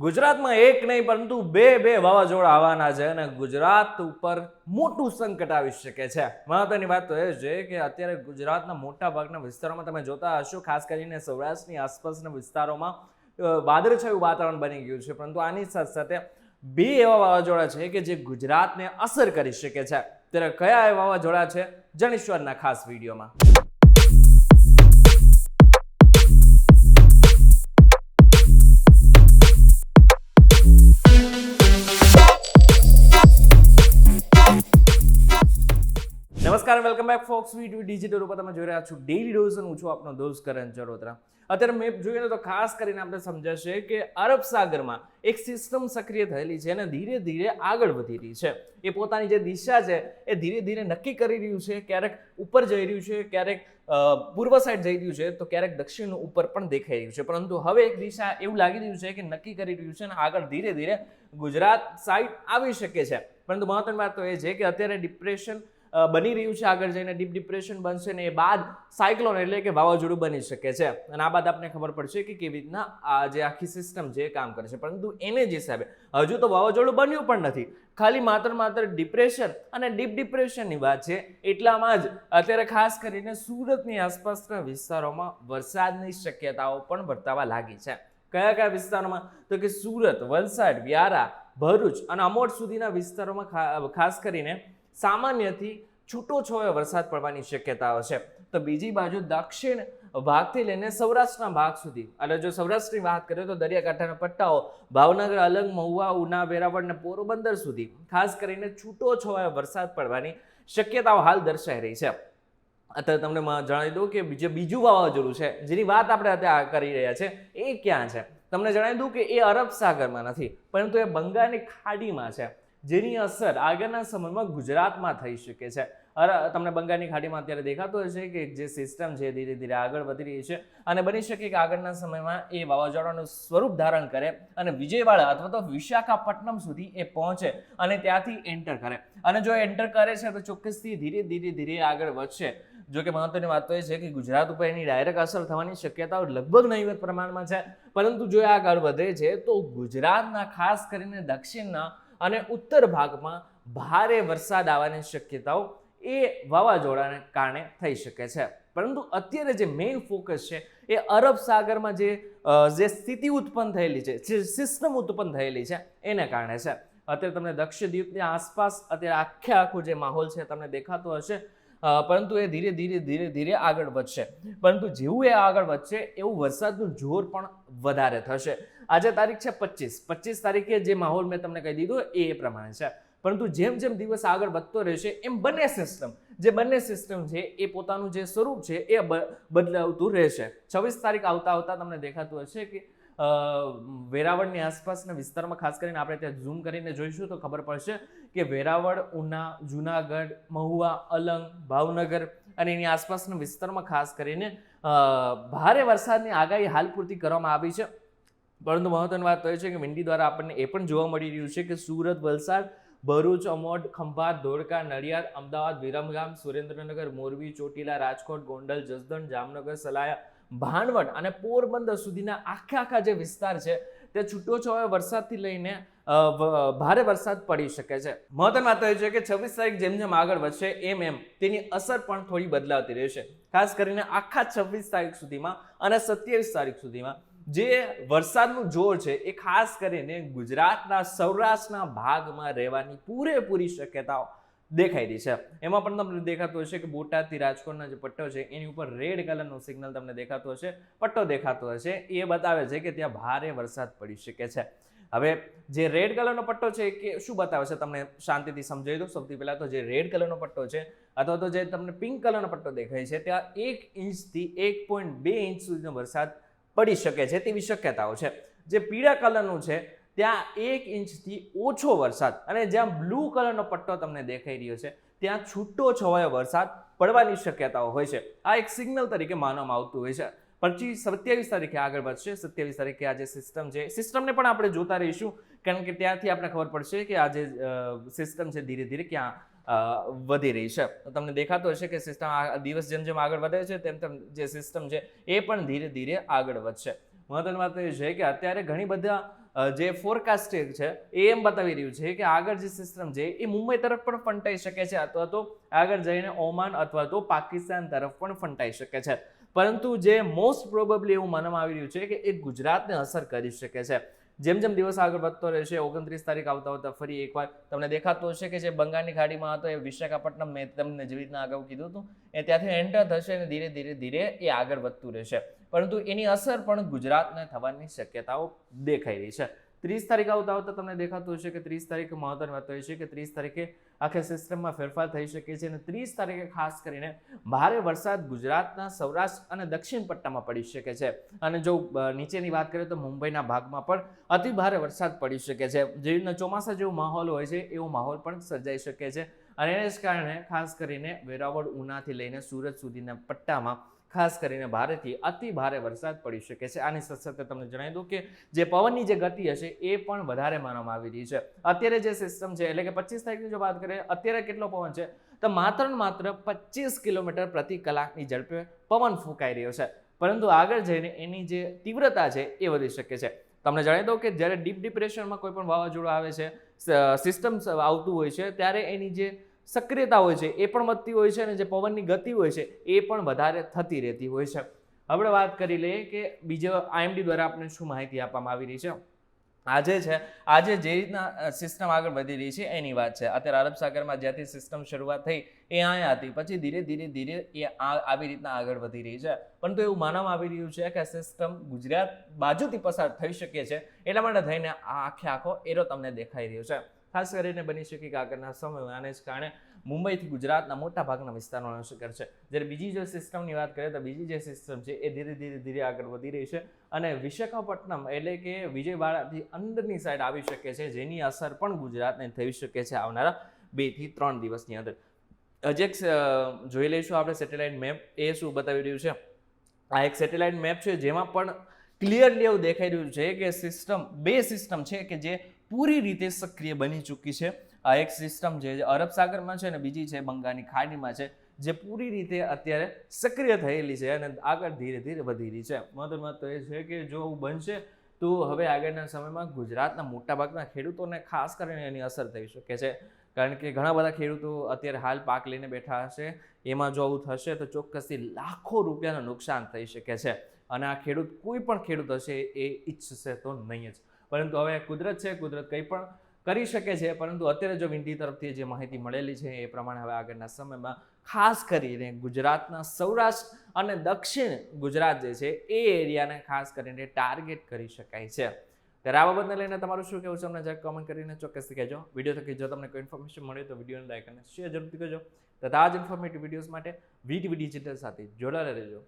ગુજરાતમાં એક નહીં પરંતુ બે વાવાઝોડા આવવાના છે અને ગુજરાત ઉપર મોટું સંકટ આવી શકે છે. મહત્વની વાત તો એ છે કે અત્યારે ગુજરાતના મોટા ભાગના વિસ્તારોમાં તમે જોતા હશો, ખાસ કરીને સૌરાષ્ટ્રની આસપાસના વિસ્તારોમાં વાદળછાયું વાતાવરણ બની ગયું છે. પરંતુ આની સાથે સાથે બે એવા વાવાઝોડા છે કે જે ગુજરાતને અસર કરી શકે છે. ત્યારે કયા એ વાવાઝોડા છે જાણીશું આજના ખાસ વિડીયોમાં. નમસ્કાર, welcome back fox video digital ઉપર તમે જોઈ રહ્યા છો ડેલી ડોઝ અને હું છું આપનો દોસ્ત કરણ ચરોતરા. અત્યારે મેપ જોઈએ તો ખાસ કરીને આપણે સમજાશે કે અરબ સાગરમાં એક સિસ્ટમ સક્રિય થયેલી છે અને ધીરે ધીરે આગળ વધી રહી છે. એ પોતાની જે દિશા છે એ ધીરે ધીરે નક્કી કરી રહ્યું છે. ક્યારેક ઉપર જઈ રહ્યું છે, ક્યારેક પૂર્વ સાઈડ જઈ રહ્યું છે, તો ક્યારેક દક્ષિણ ઉપર પણ દેખાઈ રહ્યું છે. પરંતુ હવે એક દિશા એવું લાગી રહ્યું છે કે નક્કી કરી રહ્યું છે અને આગળ ધીરે ધીરે ગુજરાત સાઈડ આવી શકે છે. પરંતુ મહત્વની વાત તો એ છે કે અત્યારે ડિપ્રેશન બની રહ્યું છે, આગળ જઈને ડીપ ડિપ્રેશન બનશે ને એ બાદ સાયક્લોન એટલે કે વાવાઝોડું બની શકે છે. અને આ બાદ આપણે ખબર પડશે કે કેવી રીતના આ જે આખી સિસ્ટમ છે એ કામ કરે છે. પરંતુ એને જ હિસાબે હજુ તો વાવાઝોડું બન્યું પણ નથી, ખાલી માત્ર ડિપ્રેશન અને ડીપ ડિપ્રેશનની વાત છે. એટલામાં જ અત્યારે ખાસ કરીને સુરતની આસપાસના વિસ્તારોમાં વરસાદની શક્યતાઓ પણ વર્તાવા લાગી છે. કયા વિસ્તારોમાં? તો કે સુરત, વલસાડ, વ્યારા, ભરૂચ અને અમોદ સુધીના વિસ્તારોમાં ખાસ કરીને સામાન્યથી છૂટો છવાયો વરસાદ પડવાની શક્યતાઓ છે. તો બીજી બાજુ દક્ષિણ ભાગથી લઈને સૌરાષ્ટ્રના ભાગ સુધી, એટલે જો સૌરાષ્ટ્રની વાત કરીએ તો દરિયાકાંઠાના પટ્ટાઓ ભાવનગર, અલંગ, મહુવા, ઉના, વેરાવળ અને પોરબંદર સુધી ખાસ કરીને છૂટો છવાયો વરસાદ પડવાની શક્યતાઓ હાલ દર્શાઈ રહી છે. અત્યારે તમને જણાવી દઉં કે જે બીજું વાવાઝોડું છે જેની વાત આપણે અત્યારે કરી રહ્યા છે એ ક્યાં છે. તમને જણાવી દઉં કે એ અરબ સાગરમાં નથી, પરંતુ એ બંગાળની ખાડીમાં છે, જેની અસર આગળના સમયમાં ગુજરાતમાં થઈ શકે છે. તમને બંગાળની ખાડીમાં અત્યારે દેખાતો હશે કે જે સિસ્ટમ છે ધીરે ધીરે આગળ વધી રહી છે અને બની શકે કે આગળના સમયમાં એ વાવાઝોડાનું સ્વરૂપ ધારણ કરે અને વિજયવાડા અથવા તો વિશાખાપટ્ટનમ સુધી એ પહોંચે અને ત્યાંથી એન્ટર કરે. અને જો એન્ટર કરે છે તો ચોક્કસથી ધીરે આગળ વધશે. જો કે મહત્વની વાત તો એ છે કે ગુજરાત ઉપર એની ડાયરેક્ટ અસર થવાની શક્યતાઓ લગભગ નહીવત પ્રમાણમાં છે. પરંતુ જો એ આગળ વધે છે તો ગુજરાતના ખાસ કરીને દક્ષિણના અને ઉત્તર ભાગમાં ભારે વરસાદ આવવાની શક્યતાઓ એ વાવાઝોડાને કારણે થઈ શકે છે. પરંતુ અત્યારે જે મેઇન ફોકસ છે એ અરબ સાગરમાં જે સ્થિતિ ઉત્પન્ન થયેલી છે, જે સિસ્ટમ ઉત્પન્ન થયેલી છે એને કારણે છે. અત્યારે તમને દક્ષદ્વીપની આસપાસ અત્યારે આખો જે માહોલ છે તમને દેખાતો હશે. પરંતુ એ ધીરે આગળ વધશે. પરંતુ જેવું એ આગળ વધશે એવું વરસાદનું જોર પણ વધારે થશે. આજે તારીખ છે 25 તારીખે જે માહોલ મેં તમને કહી દીધું એ પ્રમાણે છે. પરંતુ જેમ દિવસ આગળ વધતો રહેશે એમ બંને સિસ્ટમ છે એ પોતાનું જે સ્વરૂપ છે એ બદલાવતું રહેશે. 26 તારીખ આવતા તમને દેખાતું હશે કે વેરાવળની આસપાસના વિસ્તારમાં ખાસ કરીને આપણે ત્યાં ઝૂમ કરીને જોઈશું તો ખબર પડશે કે વેરાવળ, ઉના, જુનાગઢ, મહુવા, અલંગ, ભાવનગર અને એની આસપાસના વિસ્તારમાં ખાસ કરીને ભારે વરસાદની આગાહી હાલ પૂરતી કરવામાં આવી છે. પરંતુ મહત્વની વાત તો એ છે કે વિંડી દ્વારા આપણને એ પણ જોવા મળી રહ્યું છે કે સુરત, વલસાડ, ભરૂચ, અમોદ, ખંભાત, ધોળકા, નડિયાદ, અમદાવાદ, વિરમગામ, સુરેન્દ્રનગર, મોરબી, ચોટીલા, રાજકોટ, ગોંડલ, જસદણ, જામનગર, સલાયા, ભાણવડ અને પોરબંદર સુધીના આખા જે વિસ્તાર છે તે છૂટો છવાયો વરસાદથી લઈને ભારે વરસાદ પડી શકે છે. મહત્વની વાત એ છે કે 26 તારીખ જેમ આગળ વધશે એમ તેની અસર પણ થોડી બદલાતી રહેશે. ખાસ કરીને આખા 26 તારીખ સુધીમાં અને 27 તારીખ સુધીમાં જે વરસાદનું જોર છે એ ખાસ કરીને ગુજરાતના સૌરાષ્ટ્રના ભાગમાં રહેવાની પૂરેપૂરી શક્યતાઓ દેખાઈ રહી છે. એમાં પણ તમને દેખાતું હશે કે બોટાદથી રાજકોટના જે પટ્ટો છે એની ઉપર રેડ કલરનો સિગ્નલ તમને દેખાતો હશે, પટ્ટો દેખાતો હશે. એ બતાવે છે કે ત્યાં ભારે વરસાદ પડી શકે છે. હવે જે રેડ કલરનો પટ્ટો છે કે શું બતાવે છે તમને શાંતિથી સમજાવી દો. સૌથી પહેલા તો જે રેડ કલરનો પટ્ટો છે અથવા તો જે તમને પિંક કલરનો પટ્ટો દેખાય છે ત્યાં 1 ઇંચથી 1.2 ઇંચ સુધીનો વરસાદ પડી શકે છે તેવી શક્યતાઓ છે. જે પીળા કલરનું છે ત્યાં 1 ઇંચથી ઓછો વરસાદ અને જ્યાં બ્લુ કલરનો પટ્ટો તમને દેખાઈ રહ્યો છે ત્યાં છૂટો છવાયો વરસાદ પડવાની શક્યતાઓ હોય છે. આ એક સિગ્નલ તરીકે માનવામાં આવતું હોય છે. પછી 27 તારીખે આગળ વધશે. 27 તારીખે આ જે સિસ્ટમ છે સિસ્ટમને પણ આપણે જોતા રહીશું, કારણ કે ત્યાંથી આપણે ખબર પડશે કે આ જે સિસ્ટમ છે ધીરે ક્યાં વધી રહી છે. તમને દેખાતો હશે કે સિસ્ટમ આ દિવસ જેમ આગળ વધે છે તેમ જે સિસ્ટમ છે એ પણ ધીરે આગળ વધશે. મહત્વની વાત એ છે કે અત્યારે ઘણી બધા જે ફોરકાસ્ટિંગ છે એ એમ બતાવી રહ્યું છે કે આગળ જે સિસ્ટમ છે એ મુંબઈ તરફ પણ ફંટાઈ શકે છે અથવા તો આગળ જઈને ઓમાન અથવા તો પાકિસ્તાન તરફ પણ ફંટાઈ શકે છે. પરંતુ જે મોસ્ટ પ્રોબેબલી એવું માનવામાં આવી રહ્યું છે કે એ ગુજરાતને અસર કરી શકે છે. જેમ જેમ દિવસ આગળ વધતો રહેશે 29 તારીખ આવતા ફરી એકવાર તમને દેખાતું હશે કે જે બંગાળની ખાડીમાં હતો એ વિશાખાપટ્ટનમ, મેં તમને જેવી રીતના અગાઉ કીધું હતું એ ત્યાંથી એન્ટર થશે અને ધીરે એ આગળ વધતું રહેશે. પરંતુ એની અસર પણ ગુજરાતને થવાની શક્યતાઓ દેખાઈ રહી છે. 30 તારીખ આવતા તમને દેખાતું હશે કે 30 તારીખે મહત્વની વાત એ છે કે 30 તારીખે આખા સિસ્ટમમાં ફેરફાર થઈ શકે છે અને 30 તારીખે ખાસ કરીને ભારે વરસાદ ગુજરાતના સૌરાષ્ટ્ર અને દક્ષિણ પટ્ટામાં પડી શકે છે. અને જો નીચેની વાત કરીએ તો મુંબઈના ભાગમાં પણ અતિ ભારે વરસાદ પડી શકે છે. જે રીતના ચોમાસા જેવો માહોલ હોય છે એવો માહોલ પણ સર્જાઈ શકે છે અને એને જ કારણે ખાસ કરીને વેરાવળ, ઉનાથી લઈને સુરત સુધીના પટ્ટામાં ખાસ કરીને ભારેથી અતિ ભારે વરસાદ પડી શકે છે. આની સાથે તમને જણાવી દઉં કે જે પવનની જે ગતિ હશે એ પણ વધારે માનવામાં આવી રહી છે. અત્યારે જે સિસ્ટમ છે એટલે કે 25 તારીખની જો વાત કરીએ અત્યારે કેટલો પવન છે તો માત્ર 25 કિલોમીટર પ્રતિ કલાકની ઝડપે પવન ફૂંકાઈ રહ્યો છે. પરંતુ આગળ જઈને એની જે તીવ્રતા છે એ વધી શકે છે. તમને જણાવી દઉં કે જ્યારે ડીપ ડિપ્રેશનમાં કોઈ પણ વાવાઝોડું આવે છે, સિસ્ટમ આવતું હોય છે ત્યારે એની જે સક્રિયતા હોય છે એ પણ વધતી હોય છે અને જે પવનની ગતિ હોય છે એ પણ વધારે થતી રહેતી હોય છે. આપણે વાત કરી લઈએ કે બીજો IMD દ્વારા આપણે શું માહિતી આપવામાં આવી રહી છે. આજે જે રીતના સિસ્ટમ આગળ વધી રહી છે એની વાત છે. અત્યારે અરબ સાગરમાં જ્યાંથી સિસ્ટમ શરૂઆત થઈ એ અહીંયા હતી, પછી ધીરે એ આવી રીતના આગળ વધી રહી છે. પરંતુ એવું માનવામાં આવી રહ્યું છે કે સિસ્ટમ ગુજરાત બાજુથી પસાર થઈ શકે છે, એટલા માટે થઈને આખો એરો તમને દેખાઈ રહ્યો છે. ખાસ કરીને બની શકે કે આગળના સમયમાં આને જ કારણે મુંબઈથી ગુજરાતના મોટા ભાગના વિસ્તારોનો અસર કરશે. જ્યારે બીજી જો સિસ્ટમની વાત કરીએ તો બીજી જે સિસ્ટમ છે એ ધીરે આગળ વધી રહી છે અને વિશાખાપટ્ટનમ એટલે કે વિજયવાડાથી અંદરની સાઈડ આવી શકે છે, જેની અસર પણ ગુજરાતને થઈ શકે છે આવનારા 2 થી 3 દિવસની અંદર. હજી એક જોઈ લઈશું આપણે સેટેલાઇટ મેપ. એ શું બતાવી રહ્યું છે? આ એક સેટેલાઇટ મેપ છે જેમાં પણ ક્લિયરલી એવું દેખાઈ રહ્યું છે કે બે સિસ્ટમ છે કે જે પૂરી રીતે સક્રિય બની ચૂકી છે. આ એક સિસ્ટમ છે જે અરબ સાગરમાં છે અને બીજી છે બંગાળની ખાડીમાં છે, જે પૂરી રીતે અત્યારે સક્રિય થયેલી છે અને આગળ ધીરે વધી રહી છે. મહત્વની તો એ છે કે જો આવું બનશે તો હવે આગળના સમયમાં ગુજરાતના મોટાભાગના ખેડૂતોને ખાસ કરીને એની અસર થઈ શકે છે. કારણ કે ઘણા બધા ખેડૂતો અત્યારે હાલ પાક લઈને બેઠા હશે. એમાં જો આવું થશે તો ચોક્કસથી લાખો રૂપિયાનું નુકસાન થઈ શકે છે અને આ કોઈ પણ ખેડૂત હશે એ ઈચ્છશે તો નહીં જ. પરંતુ હવે કુદરત છે, કુદરત કંઈ પણ કરી શકે છે. પરંતુ અત્યારે જો વિંડી તરફથી જે માહિતી મળેલી છે એ પ્રમાણે હવે આગળના સમયમાં ખાસ કરીને ગુજરાતના સૌરાષ્ટ્ર અને દક્ષિણ ગુજરાત જે છે એ એરિયાને ખાસ કરીને ટાર્ગેટ કરી શકાય છે. ત્યારે આ બાબતને લઈને તમારું શું કહેવું છે અમને જરાક કમેન્ટ કરીને ચોક્કસથી કહેજો. વિડીયો થકી જો તમને કોઈ ઇન્ફોર્મેશન મળે તો વિડીયોને લાઈક અને શેર જરૂરથી કરજો તથા આ જ ઇન્ફોર્મેટિવ વિડીયોઝ માટે VTV ડિજિટલ સાથે જોડાયેલા રહેજો.